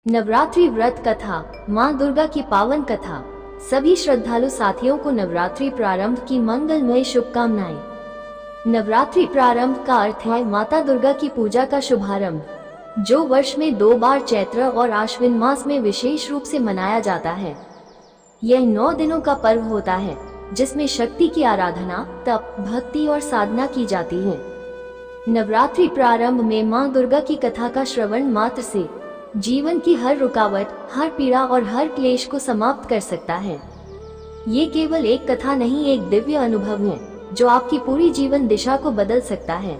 नवरात्रि व्रत कथा, माँ दुर्गा की पावन कथा। सभी श्रद्धालु साथियों को नवरात्रि प्रारंभ की मंगलमय शुभकामनाएं। नवरात्रि प्रारंभ का अर्थ है माता दुर्गा की पूजा का शुभारंभ, जो वर्ष में 2 बार चैत्र और आश्विन मास में विशेष रूप से मनाया जाता है। यह 9 दिनों का पर्व होता है, जिसमें शक्ति की आराधना, तप, भक्ति और साधना की जाती है। नवरात्रि प्रारंभ में माँ दुर्गा की कथा का श्रवण मात्र से जीवन की हर रुकावट, हर पीड़ा और हर क्लेश को समाप्त कर सकता है। ये केवल एक कथा नहीं, एक दिव्य अनुभव है जो आपकी पूरी जीवन दिशा को बदल सकता है।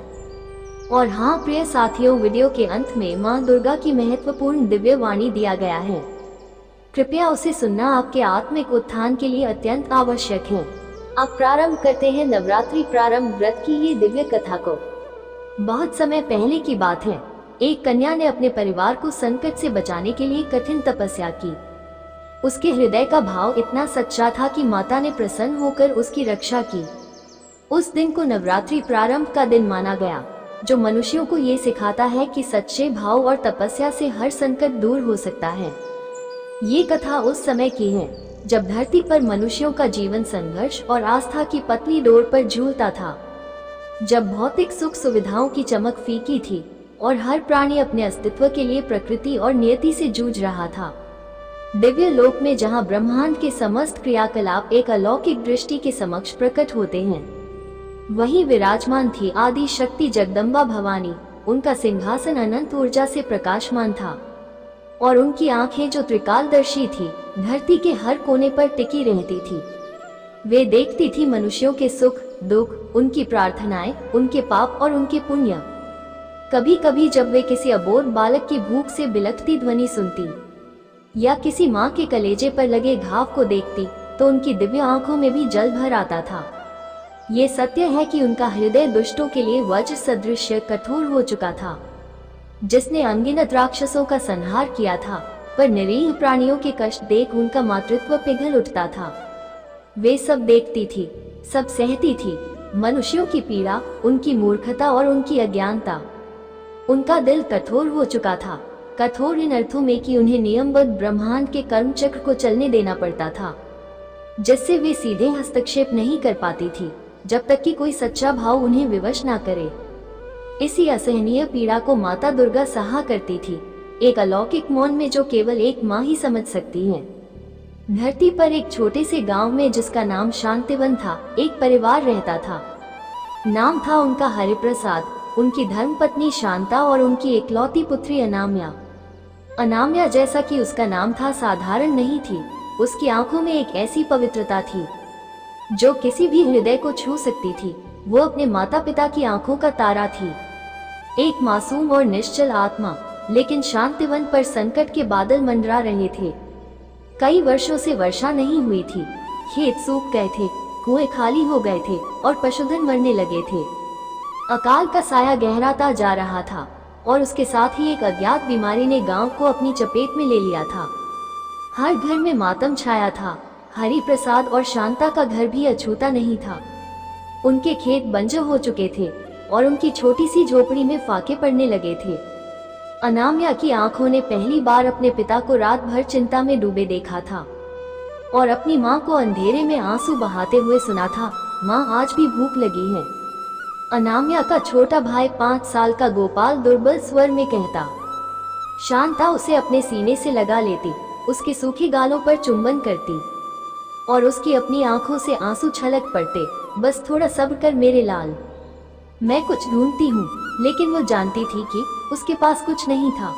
और हाँ प्रिय साथियों, वीडियो के अंत में माँ दुर्गा की महत्वपूर्ण दिव्य वाणी दिया गया है। कृपया उसे सुनना आपके आत्मिक उत्थान के लिए अत्यंत आवश्यक है। अब प्रारंभ करते हैं नवरात्रि प्रारंभ व्रत की ये दिव्य कथा को। बहुत समय पहले की बात है, एक कन्या ने अपने परिवार को संकट से बचाने के लिए कठिन तपस्या की। उसके हृदय का भाव इतना सच्चा था कि माता ने प्रसन्न होकर उसकी रक्षा की। उस दिन को नवरात्रि प्रारंभ का दिन माना गया, जो मनुष्यों को ये सिखाता है कि सच्चे भाव और तपस्या से हर संकट दूर हो सकता है। ये कथा उस समय की है जब धरती पर मनुष्यों का जीवन संघर्ष और आस्था की पतली डोर पर झूलता था, जब भौतिक सुख सुविधाओं की चमक फीकी थी और हर प्राणी अपने अस्तित्व के लिए प्रकृति और नियति से जूझ रहा था। दिव्य लोक में जहां ब्रह्मांड के समस्त क्रियाकलाप एक अलौकिक दृष्टि के समक्ष प्रकट होते हैं, वहीं विराजमान थी आदि शक्ति जगदम्बा भवानी। उनका सिंहासन अनंत ऊर्जा से प्रकाशमान था और उनकी आंखें जो त्रिकालदर्शी थी, धरती के हर कोने पर टिकी रहती थी। वे देखती थी मनुष्यों के सुख दुख, उनकी प्रार्थनाएं, उनके पाप और उनके पुण्य। कभी कभी जब वे किसी अबोध बालक की भूख से बिलखती ध्वनि सुनती या किसी माँ के कलेजे पर लगे घाव को देखती, तो उनकी दिव्य आंखों में भी जल भर आता था। ये सत्य है कि उनका हृदय दुष्टों के लिए वज्र सदृश कठोर हो चुका था, जिसने अनगिनत राक्षसों का संहार किया था, पर निरीह प्राणियों के कष्ट देख उनका मातृत्व पिघल उठता था। वे सब देखती थी, सब सहती थी, मनुष्यों की पीड़ा, उनकी मूर्खता और उनकी अज्ञानता। उनका दिल कठोर हो चुका था, कठोर इन अर्थों में कि उन्हें नियमबद्ध ब्रह्मांड के कर्म चक्र को चलने देना पड़ता था, जिससे वे सीधे हस्तक्षेप नहीं कर पाती थी, जब तक कि कोई सच्चा भाव उन्हें विवश ना करे। इसी असहनीय पीड़ा को माता दुर्गा सहा करती थी, एक अलौकिक मौन में जो केवल एक माँ ही समझ सकती है। धरती पर एक छोटे से गांव में, जिसका नाम शांतिवन था, एक परिवार रहता था। नाम था उनका हरिप्रसाद, उनकी धर्मपत्नी शांता और उनकी एकलौती पुत्री अनामिया। अनामिया, जैसा कि उसका नाम था, साधारण नहीं थी। उसकी आंखों में एक ऐसी पवित्रता थी जो किसी भी हृदय को छू सकती थी। वो अपने माता पिता की आंखों का तारा थी, एक मासूम और निश्चल आत्मा। लेकिन शांतिवन पर संकट के बादल मंडरा रहे थे। कई वर्षों से वर्षा नहीं हुई थी, खेत सूख गए थे, कुएं खाली हो गए थे और पशुधन मरने लगे थे। अकाल का साया गहराता जा रहा था और उसके साथ ही एक अज्ञात बीमारी ने गांव को अपनी चपेट में ले लिया था। हर घर में मातम छाया था। हरि प्रसाद और शांता का घर भी अछूता नहीं था। उनके खेत बंजर हो चुके थे और उनकी छोटी सी झोपड़ी में फाके पड़ने लगे थे। अनामिया की आंखों ने पहली बार अपने पिता को रात भर चिंता में डूबे देखा था और अपनी माँ को अंधेरे में आंसू बहाते हुए सुना था, माँ आज भी भूख लगी है। अनामिया का छोटा भाई 5 साल का गोपाल दुर्बल स्वर में कहता। शांता उसे अपने सीने से लगा लेती, उसके सूखे गालों पर चुंबन करती और उसकी अपनी आंखों से आंसू छलक पड़ते। बस थोड़ा सब्र कर मेरे लाल, मैं कुछ ढूंढती हूँ। लेकिन वो जानती थी कि उसके पास कुछ नहीं था।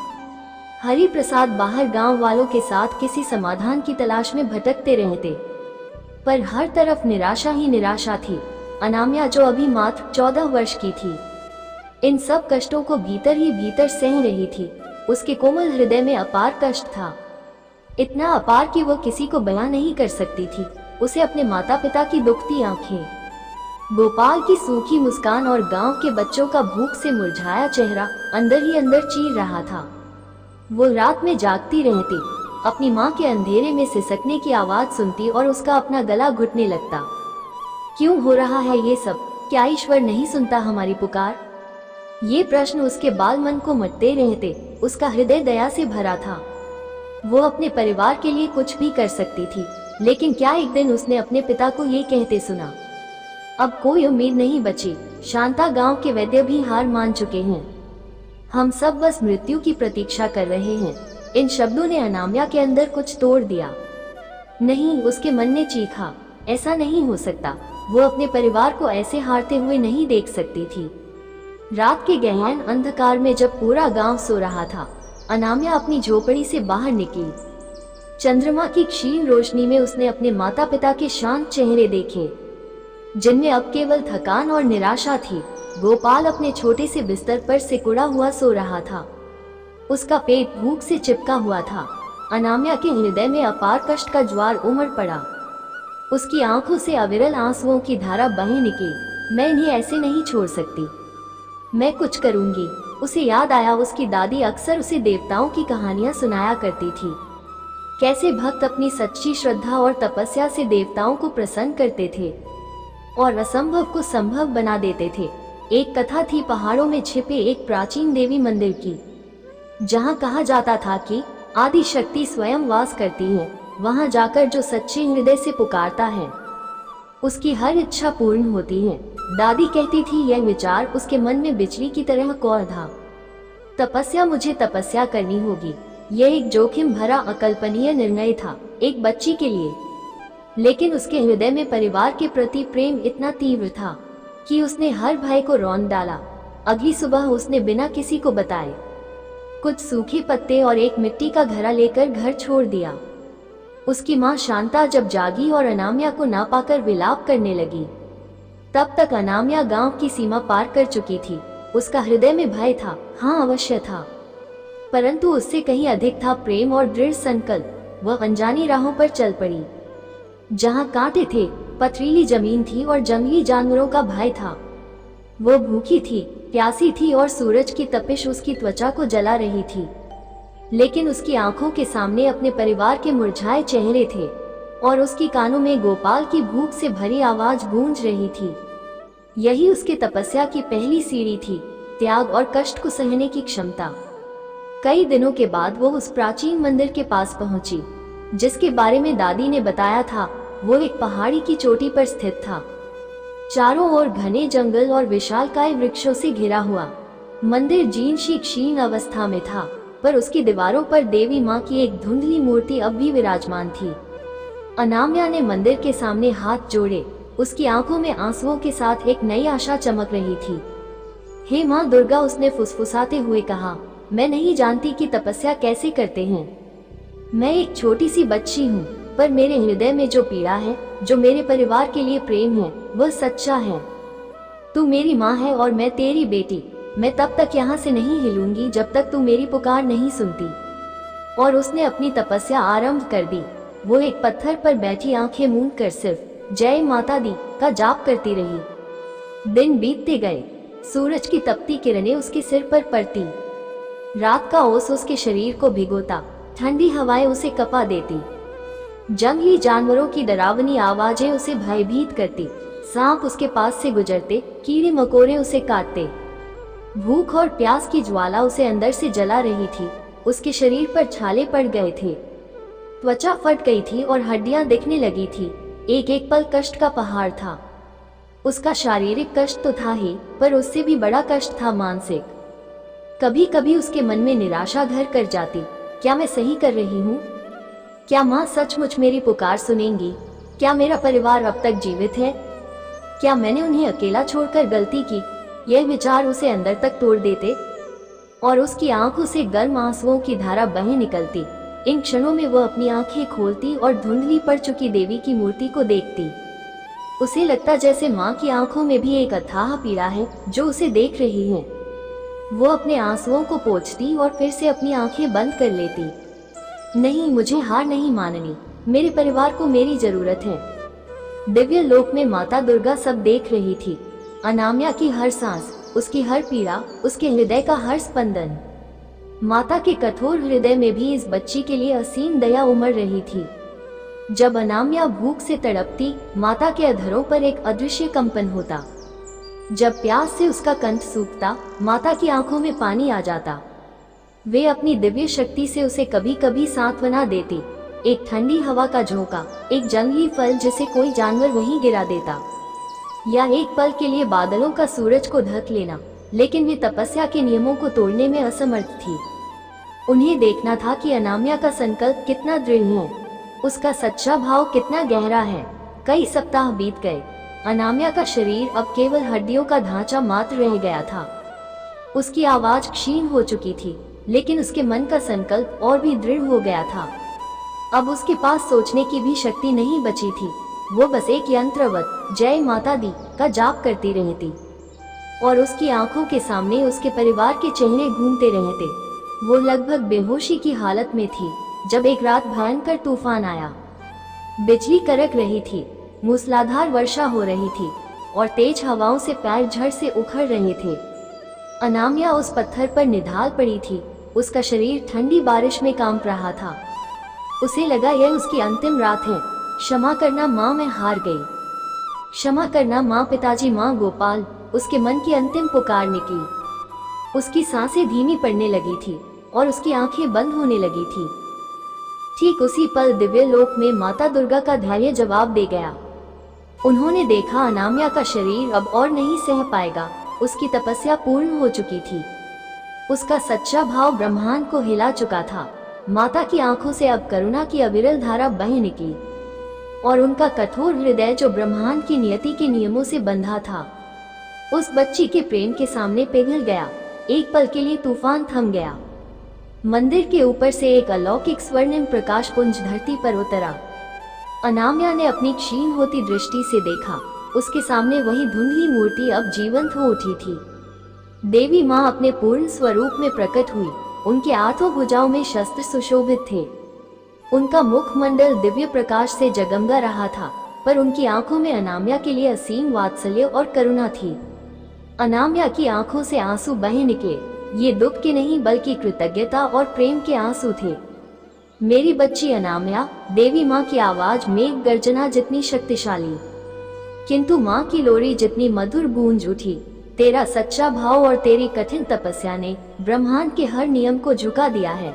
हरि प्रसाद बाहर गांव वालों के साथ किसी समाधान की तलाश में भटकते रहते, पर हर तरफ निराशा ही निराशा थी। अनामिया, जो अभी मात्र 14 वर्ष की थी, इन सब कष्टों को भीतर ही भीतर सह रही थी। उसके कोमल हृदय में अपार कष्ट था, इतना अपार कि वो किसी को बयां नहीं कर सकती थी। उसे अपने माता पिता की दुखती आंखें, गोपाल की सूखी मुस्कान और गांव के बच्चों का भूख से मुरझाया चेहरा अंदर ही अंदर चीर रहा था। वो रात में जागती रहती, अपनी माँ के अंधेरे में सिसकने की आवाज सुनती और उसका अपना गला घुटने लगता। क्यों हो रहा है ये सब? क्या ईश्वर नहीं सुनता हमारी पुकार? ये प्रश्न उसके बाल मन को मट्टे रहते। उसका हृदय दया से भरा था। वो अपने परिवार के लिए कुछ भी कर सकती थी, लेकिन क्या एक दिन उसने अपने पिता को ये कहते सुना, अब कोई उम्मीद नहीं बची, शांता गांव के वैद्य भी हार मान चुके हैं, हम सब बस मृत्यु की प्रतीक्षा कर रहे हैं। इन शब्दों ने अनामिया के अंदर कुछ तोड़ दिया। नहीं, उसके मन ने चीखा, ऐसा नहीं हो सकता, वो अपने परिवार को ऐसे हारते हुए नहीं देख सकती थी। रात के गहन अंधकार में जब पूरा गांव सो रहा था, अनामिया अपनी झोपड़ी से बाहर निकली। चंद्रमा की क्षीण रोशनी में उसने अपने माता पिता के शांत चेहरे देखे, जिनमें अब केवल थकान और निराशा थी। गोपाल अपने छोटे से बिस्तर पर सिकुड़ा हुआ सो रहा था, उसका पेट भूख से चिपका हुआ था। अनामिया के हृदय में अपार कष्ट का ज्वार उमड़ पड़ा, उसकी आंखों से अविरल आंसुओं की धारा बहे निकली। मैं इन्हें ऐसे नहीं छोड़ सकती, मैं कुछ करूंगी। उसे याद आया, उसकी दादी अक्सर उसे देवताओं की कहानियां सुनाया करती थी, कैसे भक्त अपनी सच्ची श्रद्धा और तपस्या से देवताओं को प्रसन्न करते थे और असंभव को संभव बना देते थे। एक कथा थी पहाड़ों में छिपे एक प्राचीन देवी मंदिर की, जहां कहा जाता था कि आदि शक्ति स्वयं वास करती है। वहां जाकर जो सच्चे हृदय से पुकारता है, उसकी हर इच्छा पूर्ण होती है। दादी कहती थी, यह विचार उसके मन में बिजली की तरह कौर था। तपस्या, मुझे तपस्या करनी होगी। यह एक जोखिम भरा अकल्पनीय निर्णय था एक बच्ची के लिए, लेकिन उसके हृदय में परिवार के प्रति प्रेम इतना तीव्र था कि उसने हर भय को रौंद डाला। अगली सुबह उसने बिना किसी को बताए कुछ सूखे पत्ते और एक मिट्टी का घड़ा लेकर घर छोड़ दिया। उसकी माँ शांता जब जागी और अनामिया को ना पाकर विलाप करने लगी, तब तक अनामिया गांव की सीमा पार कर चुकी थी। उसका हृदय में भय था, हाँ अवश्य था, परंतु उससे कहीं अधिक था प्रेम और दृढ़ संकल्प। वह अनजानी राहों पर चल पड़ी, जहाँ कांटे थे, पथरीली जमीन थी और जंगली जानवरों का भय था। वो भूखी थी, प्यासी थी और सूरज की तपिश उसकी त्वचा को जला रही थी, लेकिन उसकी आंखों के सामने अपने परिवार के मुरझाए चेहरे थे और उसकी कानों में गोपाल की भूख से भरी आवाज गूंज रही थी। यही उसके तपस्या की पहली सीढ़ी थी, त्याग और कष्ट को सहने की क्षमता। कई दिनों के बाद वो उस प्राचीन मंदिर के पास पहुंची, जिसके बारे में दादी ने बताया था। वो एक पहाड़ी की चोटी पर स्थित था, चारों ओर घने जंगल और विशालकाय वृक्षों से घिरा हुआ। मंदिर जीर्ण सी क्षीण अवस्था में था, पर उसकी दीवारों पर देवी माँ की एक धुंधली मूर्ति अब भी विराजमान थी। अनामिया ने मंदिर के सामने हाथ जोड़े, उसकी आंखों में आंसुओं के साथ एक नई आशा चमक रही थी। हे माँ दुर्गा, उसने फुसफुसाते हुए कहा, मैं नहीं जानती कि तपस्या कैसे करते हैं। मैं एक छोटी सी बच्ची हूँ, पर मेरे हृदय में जो पीड़ा है, जो मेरे परिवार के लिए प्रेम है, वह सच्चा है। तू मेरी माँ है और मैं तेरी बेटी। मैं तब तक यहाँ से नहीं हिलूंगी जब तक तू मेरी पुकार नहीं सुनती। और उसने अपनी तपस्या आरंभ कर दी। वो एक पत्थर पर बैठी आंखें मूंद कर सिर्फ जय माता दी का जाप करती रही। दिन बीतते गए, सूरज की तपती किरणें उसके सिर पर पड़ती, रात का ओस उसके शरीर को भिगोता, ठंडी हवाएं उसे कपा देती, जंगली जानवरों की डरावनी आवाजें उसे भयभीत करती, सांप उसके पास से गुजरते, कीड़े मकोड़े उसे काटते। भूख और प्यास की ज्वाला उसे अंदर से जला रही थी। उसके शरीर पर छाले पड़ गए थे, त्वचा फट गई थी और हड्डियां दिखने लगी थी। एक एक पल कष्ट का पहाड़ था। उसका शारीरिक कष्ट तो था ही, पर उससे भी बड़ा कष्ट था मानसिक। कभी कभी उसके मन में निराशा घर कर जाती। क्या मैं सही कर रही हूँ? क्या माँ सचमुच मेरी पुकार सुनेंगी? क्या मेरा परिवार अब तक जीवित है? क्या मैंने उन्हें अकेला छोड़कर गलती की? यह विचार उसे अंदर तक तोड़ देते और उसकी आंखों से गर्म आंसुओं की धारा बहे निकलती। इन क्षणों में वह अपनी आंखें खोलती और धुंधली पड़ चुकी देवी की मूर्ति को देखती। उसे लगता जैसे माँ की आंखों में भी एक अथाह पीड़ा है जो उसे देख रही है। वो अपने आंसुओं को पोंछती और फिर से अपनी आंखें बंद कर लेती। नहीं, मुझे हार नहीं माननी। मेरे परिवार को मेरी जरूरत है। दिव्य लोक में माता दुर्गा सब देख रही थी। अनामिया की हर सांस, उसकी हर पीड़ा, उसके हृदय का हर स्पंदन। माता के कठोर हृदय में भी इस बच्ची के लिए असीम दया उमड़ रही थी। जब अनामिया भूख से तड़पती, माता के अधरों पर एक अदृश्य कंपन होता। जब प्यास से उसका कंठ सूखता, माता की आंखों में पानी आ जाता। वे अपनी दिव्य शक्ति से उसे कभी कभी सांत्वना देती। एक ठंडी हवा का झोंका, एक जंगली फल जिसे कोई जानवर वहीं गिरा देता, या एक पल के लिए बादलों का सूरज को ढक लेना, लेकिन वे तपस्या के नियमों को तोड़ने में असमर्थ थी। उन्हें देखना था कि अनामिया का संकल्प कितना दृढ़ है, उसका सच्चा भाव कितना गहरा है। कई सप्ताह बीत गए। अनामिया का शरीर अब केवल हड्डियों का ढांचा मात्र रह गया था। उसकी आवाज क्षीण हो चुकी थी, लेकिन उसके मन का संकल्प और भी दृढ़ हो गया था। अब उसके पास सोचने की भी शक्ति नहीं बची थी। वो बस एक यंत्रवत जय माता दी का जाप करती रहती, और उसकी आंखों के सामने उसके परिवार के चेहरे घूमते रहते। वो लगभग बेहोशी की हालत में थी जब एक रात भयंकर तूफान आया। बिजली कड़क रही थी, मूसलाधार वर्षा हो रही थी, और तेज हवाओं से पैर झड़ से उखड़ रहे थे। अनामिया उस पत्थर पर निढाल पड़ी थी। उसका शरीर ठंडी बारिश में कांप रहा था। उसे लगा यह उसकी अंतिम रात है। क्षमा करना माँ, मैं हार गई। क्षमा करना माँ, पिताजी, माँ गोपाल। उसके मन की अंतिम पुकार निकली। उसकी सांसें धीमी पड़ने लगी थी और उसकी आंखें बंद होने लगी थी। ठीक उसी पल दिव्य लोक में माता दुर्गा का धैर्य जवाब दे गया। उन्होंने देखा अनामिया का शरीर अब और नहीं सह पाएगा। उसकी तपस्या पूर्ण हो चुकी थी। उसका सच्चा भाव ब्रह्मांड को हिला चुका था। माता की आंखों से अब करुणा की अविरल धारा बह निकली, और उनका कठोर हृदय जो ब्रह्मांड की नियति के नियमों से बंधा था, उस बच्ची के प्रेम के सामने पिघल गया। एक पल के लिए तूफान थम गया। मंदिर के ऊपर से एक अलौकिक स्वर्णिम प्रकाश पुंज धरती पर उतरा। अनामिया ने अपनी क्षीण होती दृष्टि से देखा। उसके सामने वही धुंधली मूर्ति अब जीवंत हो उठी थी। देवी माँ अपने पूर्ण स्वरूप में प्रकट हुई। उनके आठों भुजाओं में शस्त्र सुशोभित थे। उनका मुखमंडल दिव्य प्रकाश से जगमगा रहा था, पर उनकी आंखों में अनामिया के लिए असीम वात्सल्य और करुणा थी। अनामिया की आंखों से आंसू बह निकले। ये दुख के नहीं बल्कि कृतज्ञता और प्रेम के आंसू थे। मेरी बच्ची अनामिया, देवी माँ की आवाज मेघ गर्जना जितनी शक्तिशाली, किंतु माँ की लोरी जितनी मधुर गूंज उठी। तेरा सच्चा भाव और तेरी कठिन तपस्या ने ब्रह्मांड के हर नियम को झुका दिया है।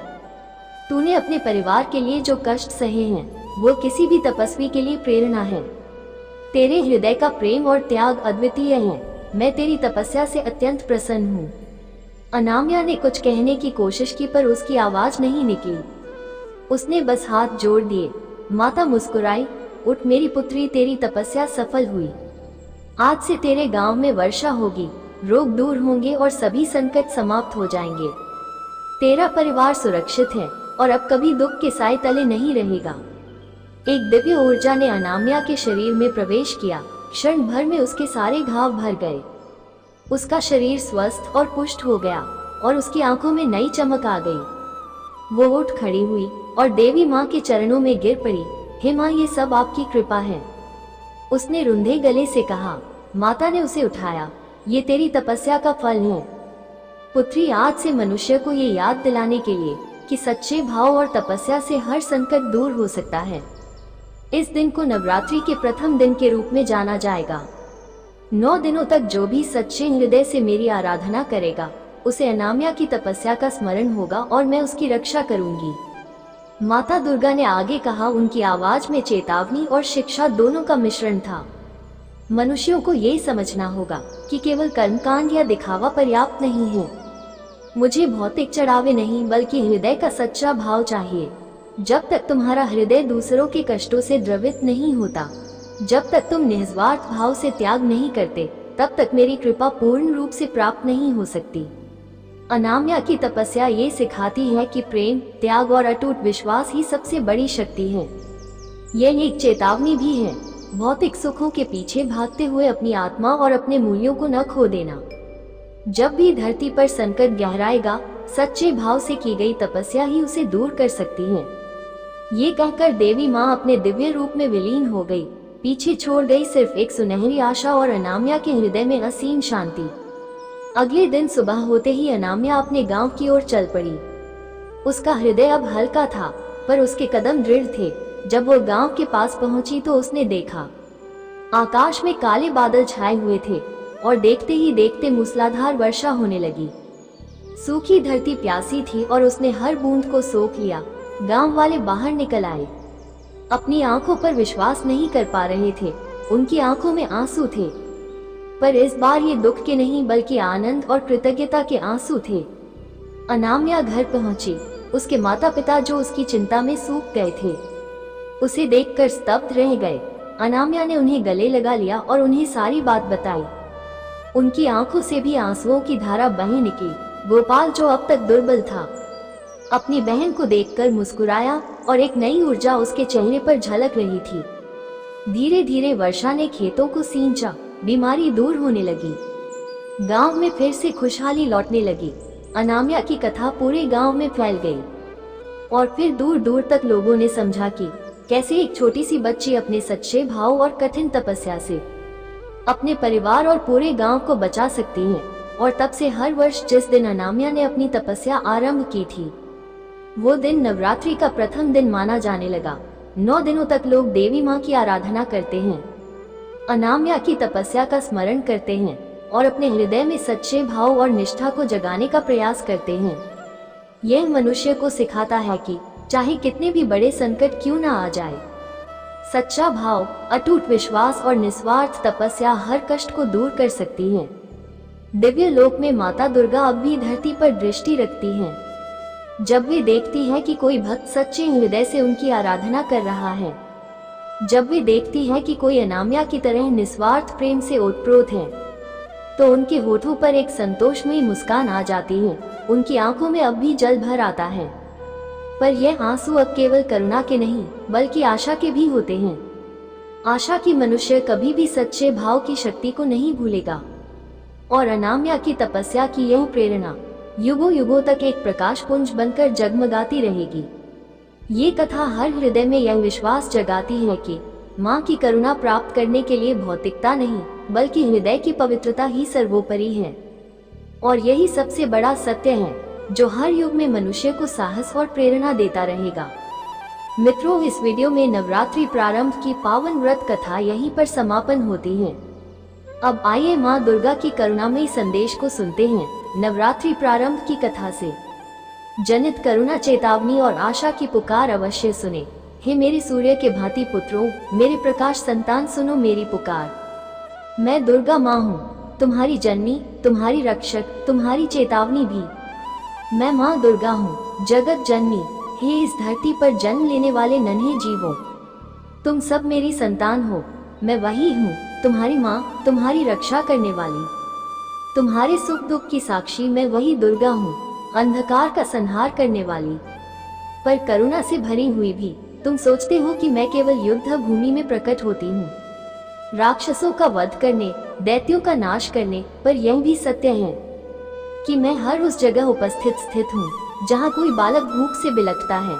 तूने अपने परिवार के लिए जो कष्ट सहे हैं, वो किसी भी तपस्वी के लिए प्रेरणा है। तेरे हृदय का प्रेम और त्याग अद्वितीय है। मैं तेरी तपस्या से अत्यंत प्रसन्न हूँ। अनामिया ने कुछ कहने की कोशिश की, पर उसकी आवाज नहीं निकली। उसने बस हाथ जोड़ दिए। माता मुस्कुराई। उठ मेरी पुत्री, तेरी तपस्या सफल हुई। आज से तेरे गांव में वर्षा होगी, रोग दूर होंगे और सभी संकट समाप्त हो जाएंगे। तेरा परिवार सुरक्षित है और अब कभी दुख के साए तले नहीं रहेगा। एक दिव्य ऊर्जा ने अनामिया के शरीर में प्रवेश किया। क्षण भर में उसके सारे घाव भर गए। उसका शरीर स्वस्थ और पुष्ट हो गया और उसकी आंखों में नई चमक आ गई। वो उठ खड़ी हुई और देवी माँ के चरणों में गिर पड़ी। हे माँ, ये सब आपकी कृपा है। उसने रुंधे गले से कहा। माता ने उसे उठाया। ये तेरी तपस्या का फल है पुत्री। आज से मनुष्य को ये याद दिलाने के लिए कि सच्चे भाव और तपस्या से हर संकट दूर हो सकता है, इस दिन को नवरात्रि के प्रथम दिन के रूप में जाना जाएगा। 9 दिनों तक जो भी सच्चे हृदय से मेरी आराधना करेगा, उसे अनामिया की तपस्या का स्मरण होगा और मैं उसकी रक्षा करूंगी। माता दुर्गा ने आगे कहा। उनकी आवाज में चेतावनी और शिक्षा दोनों का मिश्रण था। मनुष्यों को ये समझना होगा कि केवल कर्मकांड या दिखावा पर्याप्त नहीं है। मुझे भौतिक चढ़ावे नहीं, बल्कि हृदय का सच्चा भाव चाहिए। जब तक तुम्हारा हृदय दूसरों के कष्टों से द्रवित नहीं होता, जब तक तुम निस्वार्थ भाव से त्याग नहीं करते, तब तक मेरी कृपा पूर्ण रूप से प्राप्त नहीं हो सकती। अनामिया की तपस्या ये सिखाती है कि प्रेम, त्याग और अटूट विश्वास ही सबसे बड़ी शक्ति है। यह एक चेतावनी भी है, भौतिक सुखों के पीछे भागते हुए अपनी आत्मा और अपने मूल्यों को न खो देना। जब भी धरती पर संकट गहराएगा, सच्चे भाव से की गई तपस्या ही उसे दूर कर सकती है। ये कहकर देवी माँ अपने दिव्य रूप में विलीन हो गई। पीछे छोड़ गई सिर्फ एक सुनहरी आशा और अनामिया के हृदय में असीम शांति। अगले दिन सुबह होते ही अनामिया अपने गांव की ओर चल पड़ी। उसका हृदय अब हल्का था, पर उसके कदम दृढ़ थे। जब वो गांव के पास पहुंची तो उसने देखा आकाश में काले बादल छाए हुए थे और देखते ही देखते मूसलाधार वर्षा होने लगी। सूखी धरती प्यासी थी और उसने हर बूंद को सोख लिया। गांव वाले बाहर निकल आए। अपनी आंखों पर विश्वास नहीं कर पा रहे थे। उनकी आंखों में आंसू थे, पर इस बार ये दुख के नहीं बल्कि आनंद और कृतज्ञता के आंसू थे। अनामिया घर पहुंची। उसके माता पिता जो उसकी चिंता में सूख गए थे, उसे देखकर स्तब्ध रह गए। अनामिया ने उन्हें गले लगा लिया और उन्हें सारी बात बताई। उनकी आंखों से भी आंसुओं की धारा बह निकली। गोपाल, जो अब तक दुर्बल था, अपनी बहन को देखकर मुस्कुराया और एक नई ऊर्जा उसके चेहरे पर झलक रही थी। धीरे धीरे वर्षा ने खेतों को सींचा। बीमारी दूर होने लगी। गांव में फिर से खुशहाली लौटने लगी। अनामिया की कथा पूरे गांव में फैल गई और फिर दूर दूर तक लोगों ने समझा कि कैसे एक छोटी सी बच्ची अपने सच्चे भाव और कठिन तपस्या से अपने परिवार और पूरे गांव को बचा सकती है। और तब से हर वर्ष जिस दिन अनामिया ने अपनी तपस्या आरंभ की थी, वो दिन नवरात्रि का प्रथम दिन माना जाने लगा। 9 दिनों तक लोग देवी माँ की आराधना करते हैं, अनामिया की तपस्या का स्मरण करते हैं और अपने हृदय में सच्चे भाव और निष्ठा को जगाने का प्रयास करते हैं। यह मनुष्य को सिखाता है कि चाहे कितने भी बड़े संकट क्यों न आ जाए, सच्चा भाव, अटूट विश्वास और निस्वार्थ तपस्या हर कष्ट को दूर कर सकती है। दिव्य लोक में माता दुर्गा अब भी धरती पर दृष्टि रखती हैं। जब वे देखती है कि कोई भक्त सच्चे हृदय से उनकी आराधना कर रहा है, जब वे देखती है कि कोई अनामिया की तरह निस्वार्थ प्रेम से ओतप्रोत है, तो उनके होठों पर एक संतोषमयी मुस्कान आ जाती है। उनकी आंखों में अब भी जल भर आता है, पर यह आंसू अब केवल करुणा के नहीं बल्कि आशा के भी होते हैं। आशा की मनुष्य कभी भी सच्चे भाव की शक्ति को नहीं भूलेगा और अनामिया की तपस्या की यह प्रेरणा युगों युगों तक एक प्रकाश पुंज बनकर जगमगाती रहेगी। ये कथा हर हृदय में यह विश्वास जगाती है कि माँ की करुणा प्राप्त करने के लिए भौतिकता नहीं बल्कि हृदय की पवित्रता ही सर्वोपरि है। और यही सबसे बड़ा सत्य है जो हर युग में मनुष्य को साहस और प्रेरणा देता रहेगा। मित्रों, इस वीडियो में नवरात्रि प्रारंभ की पावन व्रत कथा यहीं पर समापन होती है। अब आइए माँ दुर्गा की करुणामयी संदेश को सुनते हैं। नवरात्रि प्रारंभ की कथा से जनित करुणा चेतावनी और आशा की पुकार अवश्य सुने। हे मेरे सूर्य के भांति पुत्रों, मेरे प्रकाश संतान, सुनो मेरी पुकार। मैं दुर्गा माँ हूँ, तुम्हारी जननी, तुम्हारी रक्षक, तुम्हारी चेतावनी भी। मैं माँ दुर्गा हूँ, जगत जननी। हे इस धरती पर जन्म लेने वाले नन्हे जीवों, तुम सब मेरी संतान हो। मैं वही हूँ, तुम्हारी माँ, तुम्हारी रक्षा करने वाली, तुम्हारे सुख दुख की साक्षी। मैं वही दुर्गा हूँ, अंधकार का संहार करने वाली, पर करुणा से भरी हुई भी। तुम सोचते हो कि मैं केवल युद्ध भूमि में प्रकट होती हूँ, राक्षसों का वध करने, दैत्यों का नाश करने, पर यह भी सत्य है कि मैं हर उस जगह स्थित हूँ जहाँ कोई बालक भूख से बिलखता है,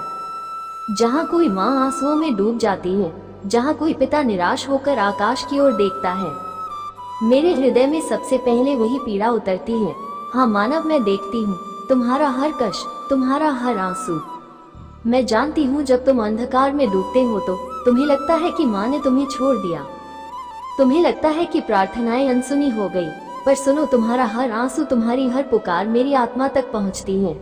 जहाँ कोई माँ आंसुओं में डूब जाती है, जहाँ कोई पिता निराश होकर आकाश की ओर देखता है। मेरे हृदय में सबसे पहले वही पीड़ा उतरती है। हाँ मानव, मैं देखती हूँ तुम्हारा हर कष्ट, तुम्हारा हर आंसू। मैं जानती हूँ जब तुम अंधकार में डूबते हो तो तुम्हें लगता है कि माँ ने तुम्हें छोड़ दिया, तुम्हें लगता है कि प्रार्थनाएं अनसुनी हो गई। पर सुनो, तुम्हारा हर आंसू, तुम्हारी हर पुकार मेरी आत्मा तक पहुँचती है।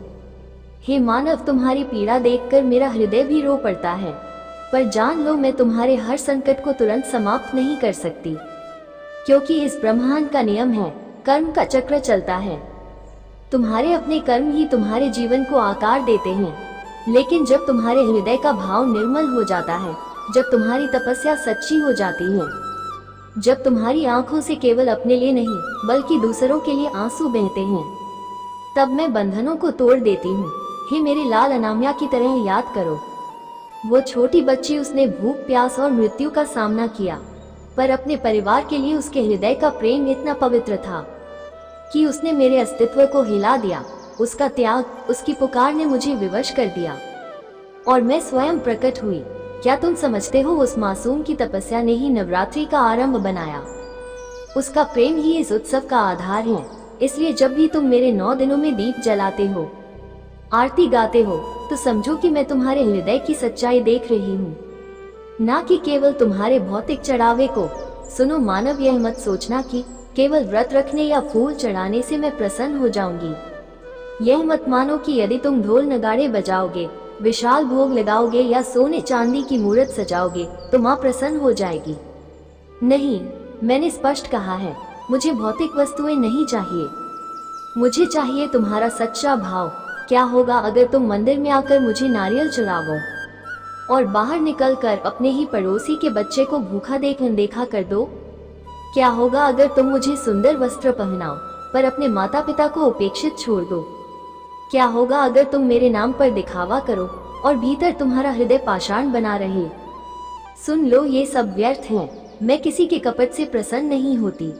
हे मानव, तुम्हारी पीड़ा देखकर मेरा हृदय भी रो पड़ता है, पर जान लो मैं तुम्हारे हर संकट को तुरंत समाप्त नहीं कर सकती, क्योंकि इस ब्रह्मांड का नियम है, कर्म का चक्र चलता है। तुम्हारे अपने कर्म ही तुम्हारे जीवन को आकार देते हैं, लेकिन जब तुम्हारे हृदय का भाव निर्मल हो जाता है, जब तुम्हारी तपस्या सच्ची हो जाती है, जब तुम्हारी आंखों से केवल अपने लिए नहीं बल्कि दूसरों के लिए आंसू बहते हैं, तब मैं बंधनों को तोड़ देती हूँ। हे मेरे लाल, अनामिया की तरह याद करो वो छोटी बच्ची, उसने भूख, प्यास और मृत्यु का सामना किया, पर अपने परिवार के लिए उसके हृदय का प्रेम इतना पवित्र था कि उसने मेरे अस्तित्व को हिला दिया। उसका त्याग, उसकी पुकार ने मुझे विवश कर दिया और मैं स्वयं प्रकट हुई। क्या तुम समझते हो, उस मासूम की तपस्या ने ही नवरात्रि का आरंभ बनाया। उसका प्रेम ही इस उत्सव का आधार है। इसलिए जब भी तुम मेरे 9 दिनों में दीप जलाते हो, आरती गाते हो, तो समझो कि मैं तुम्हारे हृदय की सच्चाई देख रही हूँ, ना कि केवल तुम्हारे भौतिक चढ़ावे को। सुनो मानव, यह मत सोचना कि केवल व्रत रखने या फूल चढ़ाने से मैं प्रसन्न हो जाऊंगी। यह मत मानो कि यदि तुम ढोल नगाड़े बजाओगे, विशाल भोग लगाओगे या सोने चांदी की मूर्त सजाओगे तो माँ प्रसन्न हो जाएगी। नहीं, मैंने स्पष्ट कहा है, मुझे भौतिक वस्तुएं नहीं चाहिए, मुझे चाहिए तुम्हारा सच्चा भाव। क्या होगा अगर तुम मंदिर में आकर मुझे नारियल चढ़ाओ और बाहर निकलकर अपने ही पड़ोसी के बच्चे को भूखा देख अनदेखा कर दो? क्या होगा अगर तुम मुझे सुंदर वस्त्र पहनाओ पर अपने माता पिता को उपेक्षित छोड़ दो? क्या होगा अगर तुम मेरे नाम पर दिखावा करो और भीतर तुम्हारा हृदय पाषाण बना रहे? सुन लो, ये सब व्यर्थ है। मैं किसी के कपट से प्रसन्न नहीं होती,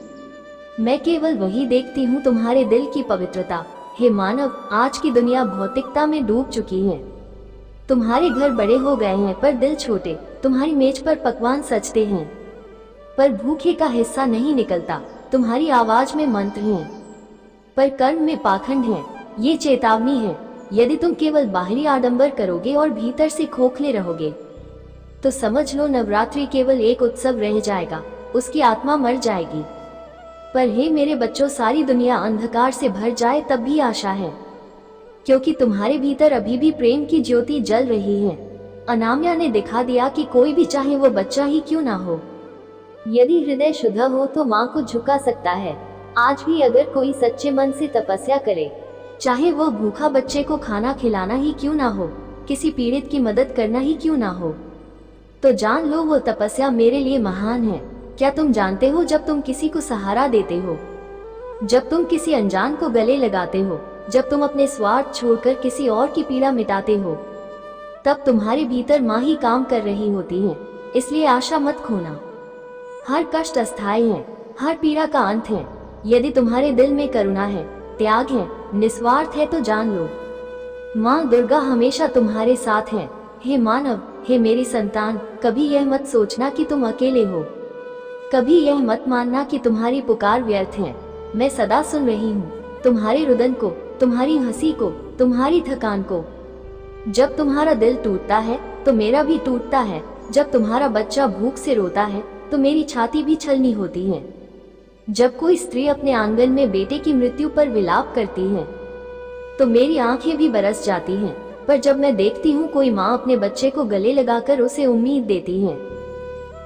मैं केवल वही देखती हूँ तुम्हारे दिल की पवित्रता। हे मानव, आज की दुनिया भौतिकता में डूब चुकी है। तुम्हारे घर बड़े हो गए हैं पर दिल छोटे, तुम्हारी मेज पर पकवान सजते हैं पर भूखे का हिस्सा नहीं निकलता, तुम्हारी आवाज में मंत्र हैं पर कर्म में पाखंड है। ये चेतावनी है, यदि तुम केवल बाहरी आडंबर करोगे और भीतर से खोखले रहोगे तो समझ लो नवरात्रि केवल एक उत्सव रह जाएगा, उसकी आत्मा मर जाएगी। पर हे मेरे बच्चों, सारी दुनिया अंधकार से भर जाए तब भी आशा है, क्योंकि तुम्हारे भीतर अभी भी प्रेम की ज्योति जल रही है। अनामिया ने दिखा दिया कि कोई भी चाहे वो बच्चा ही क्यों ना हो, यदि हृदय शुद्ध हो तो माँ को झुका सकता है। आज भी अगर कोई सच्चे मन से तपस्या करे, चाहे वो भूखा बच्चे को खाना खिलाना ही क्यों ना हो, किसी पीड़ित की मदद करना ही क्यों ना हो, तो जान लो वो तपस्या मेरे लिए महान है। क्या तुम जानते हो, जब तुम किसी को सहारा देते हो, जब तुम किसी अनजान को गले लगाते हो, जब तुम अपने स्वार्थ छोड़कर किसी और की पीड़ा मिटाते हो, तब तुम्हारे भीतर माँ ही काम कर रही होती है। इसलिए आशा मत खोना। हर कष्ट अस्थायी है, हर पीड़ा का अंत है। यदि तुम्हारे दिल में करुणा है, त्याग है, निस्वार्थ है तो जान लो माँ दुर्गा हमेशा तुम्हारे साथ है। हे मानव, हे मेरी संतान, कभी यह मत सोचना कि तुम अकेले हो, कभी यह मत मानना कि तुम्हारी पुकार व्यर्थ है। मैं सदा सुन रही हूँ तुम्हारे रुदन को, तुम्हारी हंसी को, तुम्हारी थकान को। जब तुम्हारा दिल टूटता है तो मेरा भी टूटता है, जब तुम्हारा बच्चा भूख से रोता है तो मेरी छाती भी छलनी होती है, जब कोई स्त्री अपने आंगन में बेटे की मृत्यु पर विलाप करती है तो मेरी आंखें भी बरस जाती हैं। पर जब मैं देखती हूँ कोई माँ अपने बच्चे को गले लगाकर उसे उम्मीद देती है,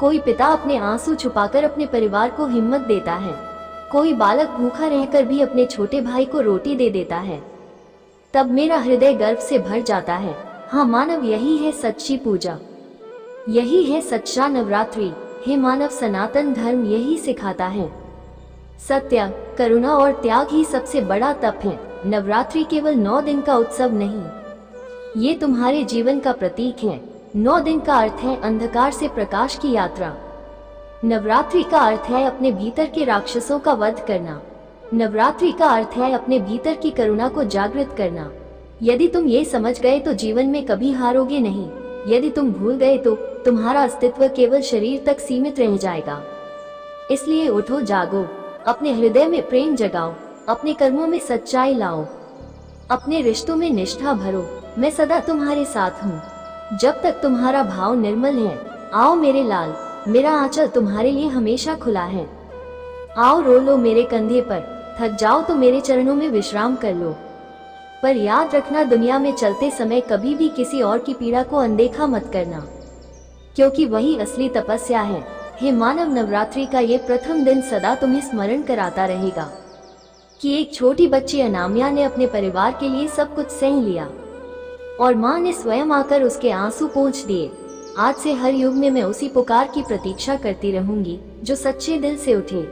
कोई पिता अपने आंसू छुपाकर अपने परिवार को हिम्मत देता है, कोई बालक भूखा रहकर भी अपने छोटे भाई को रोटी दे देता है, तब मेरा हृदय गर्व से भर जाता है। हाँ मानव, यही है सच्ची पूजा, यही है सच्चा नवरात्रि। हे मानव, सनातन धर्म यही सिखाता है। सत्य, करुणा और त्याग ही सबसे बड़ा तप है। नवरात्रि केवल 9 दिन का उत्सव नहीं, ये तुम्हारे जीवन का प्रतीक है। 9 दिन का अर्थ है अंधकार से प्रकाश की यात्रा। नवरात्रि का अर्थ है अपने भीतर के राक्षसों का वध करना। नवरात्रि का अर्थ है अपने भीतर की करुणा को जागृत करना। यदि तुम ये समझ गए तो जीवन में कभी हारोगे नहीं। यदि तुम भूल गए तो तुम्हारा अस्तित्व केवल शरीर तक सीमित रह जाएगा। इसलिए उठो, जागो, अपने हृदय में प्रेम जगाओ, अपने कर्मों में सच्चाई लाओ, अपने रिश्तों में निष्ठा भरो। मैं सदा तुम्हारे साथ हूँ जब तक तुम्हारा भाव निर्मल है। आओ मेरे लाल, मेरा आंचल तुम्हारे लिए हमेशा खुला है। आओ रो लो मेरे कंधे पर, थक जाओ तो मेरे चरणों में विश्राम कर लो। पर याद रखना, दुनिया में चलते समय कभी भी किसी और की पीड़ा को अनदेखा मत करना, क्योंकि वही असली तपस्या है। हे मानव, नवरात्रि का ये प्रथम दिन सदा तुम्हें स्मरण कराता रहेगा कि एक छोटी बच्ची अनामिया ने अपने परिवार के लिए सब कुछ सह लिया और माँ ने स्वयं आकर उसके आंसू पोंछ दिए। आज से हर युग में मैं उसी पुकार की प्रतीक्षा करती रहूंगी जो सच्चे दिल से उठे।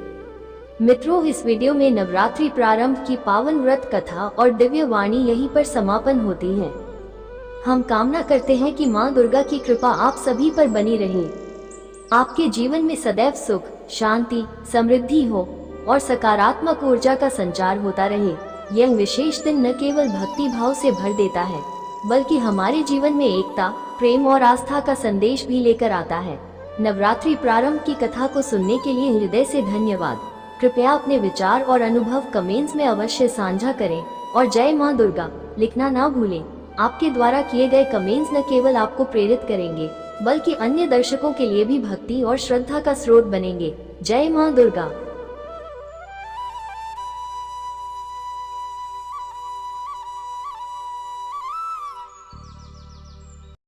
मित्रों, इस वीडियो में नवरात्रि प्रारंभ की पावन व्रत कथा और दिव्य वाणी यहीं पर समापन होती है। हम कामना करते हैं कि माँ दुर्गा की कृपा आप सभी पर बनी रहे, आपके जीवन में सदैव सुख, शांति, समृद्धि हो और सकारात्मक ऊर्जा का संचार होता रहे। यह विशेष दिन न केवल भक्ति भाव से भर देता है, बल्कि हमारे जीवन में एकता, प्रेम और आस्था का संदेश भी लेकर आता है। नवरात्रि प्रारंभ की कथा को सुनने के लिए हृदय से धन्यवाद। कृपया अपने विचार और अनुभव कमेंट्स में अवश्य साझा करें और जय मां दुर्गा लिखना ना भूलें। आपके द्वारा किए गए कमेंट्स न केवल आपको प्रेरित करेंगे, बल्कि अन्य दर्शकों के लिए भी भक्ति और श्रद्धा का स्रोत बनेंगे। जय मां दुर्गा।